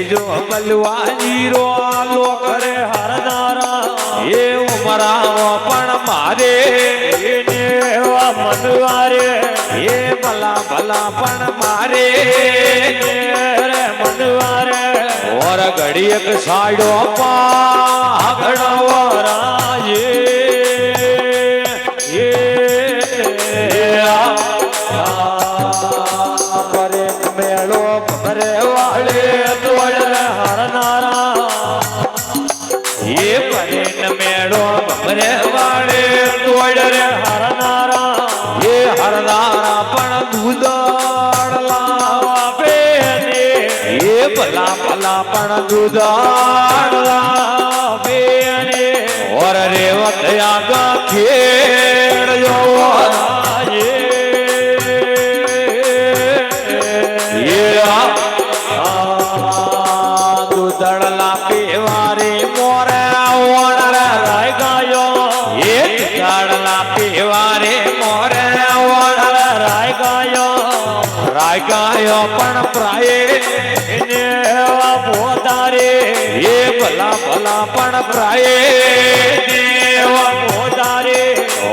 જો બલવાજી રો આલો કરે હરનારા એ ઉમરાવો પણ મારે એને એવા મનવારે એ ભલા ભલા પણ મારે રે મનવારે ઓર ઘડી એક સાડો પાઘડો રાયે મેળો ભરે વાળે તોડ હરનારા એ પરેન મેળો ભરે વાળે તોડ રે હરનારા એ હરનારા પણ દૂધડ લાવે ને એ ભલા ભલા પણ દૂધડ લાવે ને ઓર રેવત આગા ખેડ જો દૂધડલા પીવારે મોરે ઓણ રાય ગાયો એક દડલા પીવારે મોરે ઓણ રાય ગાયો પણ પ્રાય એને પોતારે એ ભલા ભલા પણ પ્રાય દેવા પોતારે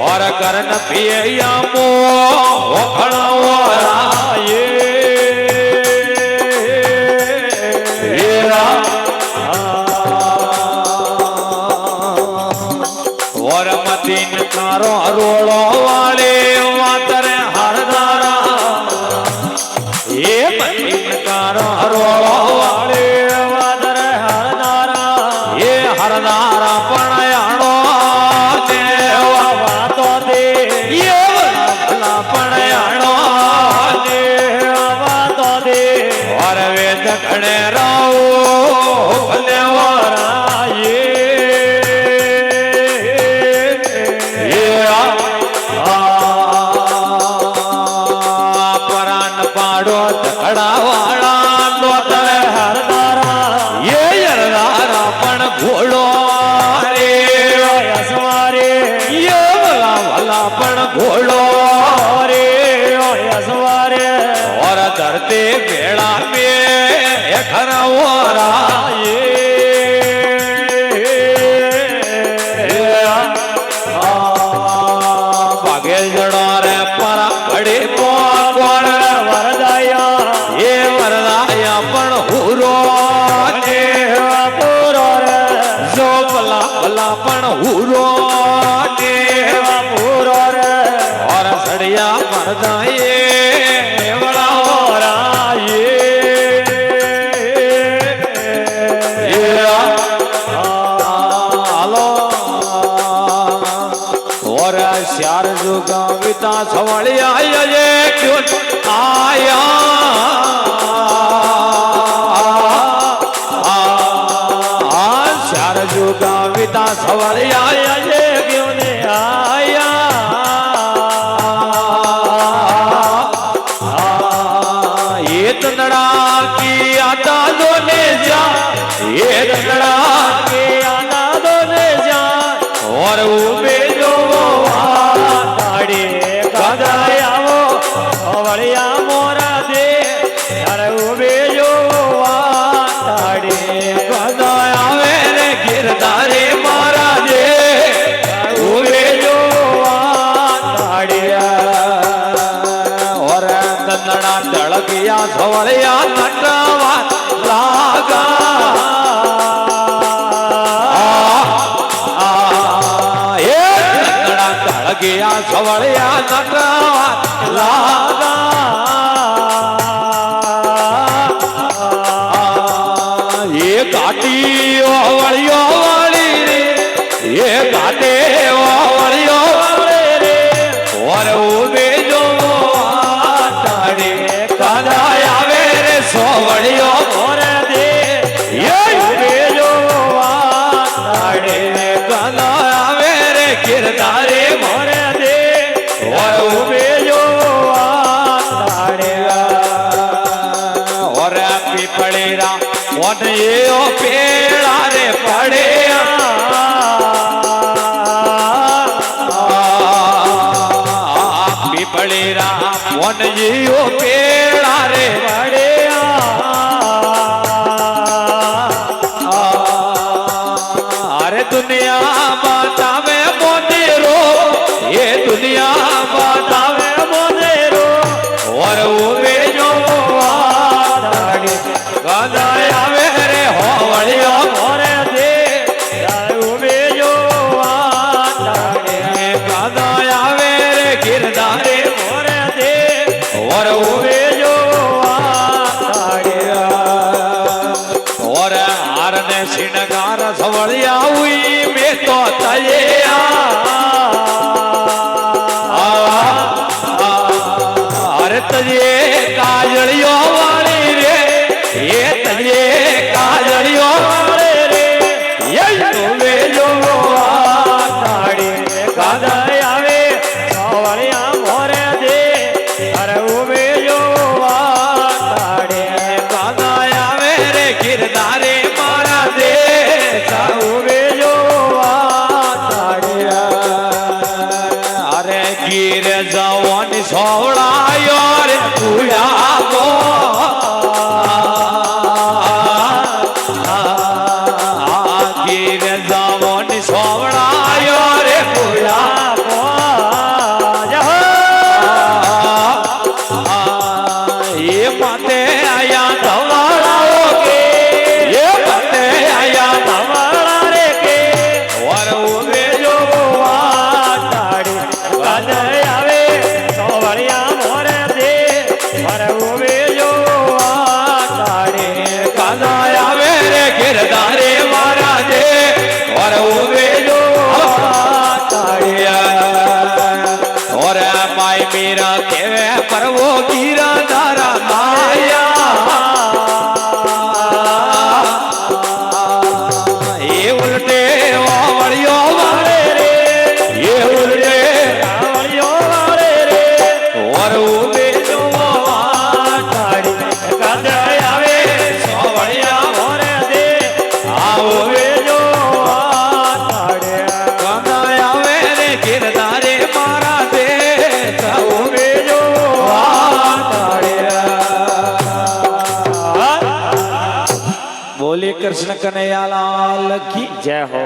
ઓર કરન પિયા મો ઓખણો રાયે મતીન તારો રોળો વાળે વાતરે હરનારા એ મતીન તારો રોળો વાળે વાતરે હરનારા એ હરનારા પણ આણો દેવા વાતો દે એ ભલા પણ આણો દેવા વાતો દે ઓર વેદ ઘણે રાવો ભલે વરાયે ધકડાવાળા નોતરે હરનારા એ હરનારા પણ ઘોડો રે અસવારે એ ભલા ભલા પણ ઘોડો રે અસવારે ઓર ધરતી ભેળા મે ખરાવરાયે ભાગે જડો રે પરા ઘડી કોણ વરદાયા એ વરદાયા પણ હુરો પૂરો રે જો ભલા ભલા પણ હુરો પૂરો રે ઓર સડિયા વરદાયે વળાવરાયે હાલો ઓર શ્યાર જુગા વિતા સવળિયા એ ક્યો આયા ચાર જુગા વિતા સવળિયા એ ક્યો ને આયા એ તનડા કી આતા દોને જા એ તનડા કી આતા દોને જા ઓર ઉબે જો તાડે કદાયાવો વળિયા મોરા દે અરે ઉબે જો તાડે કદાયાવે રે ગિરધારે મારા દે ઉબે જો તાડે ઓર દંડડા ધળકિયા સવળિયા નટવા લાગા ગયા સવળિયા નટવા લાગા એ ઘાટી વળિયો વળી રે એ ઘાટે વળિયો વળે રે ઓર ઉભે જો તાડે કદા આવે રે સોવળિયો મોરે દે એ ઉભે જો તાડે કદા આવે રે ગિરધારે મોરે દે ઓર ઉભે જો તાડે ઓર પીપળેરા ઓન એઓ પેળા રે પડે પીપળેરા ઓન એઓ પેળા રે પડે અને શિણગાર સવળિયા ઉઈ મેં તો અરે તજે કાજળિયો વાળી રે એ તજે કાજળિયો વાળે રે એ તુમે જો તાડી કાદા આવે સવળિયા મોરે દે અરે ઉમે જો તાડે કાદા આવે રે ગિરધારે મારા દે ઉમે જો અરે ગીર જવાની સોવડાયો રે પૂયા ગો ગીર જવાની સોવડાયો રે પૂયા ગો એ માતે આયા ધવાળાઓ કે એ માતે આયા ધવાળા રે કે વર ઉમે જો ગિરધારે મારા દે ઓર ઉવે જો ઓર માય મીરા કેવે પરવો ગિરધારા માયા એ ઉલટે વાળ્યો વાળે રે એ ઉલટે વાળ્યો વાળે રે ઓર ઉવે જો બોલે કૃષ્ણ કનૈયા લાલ કી જય હો।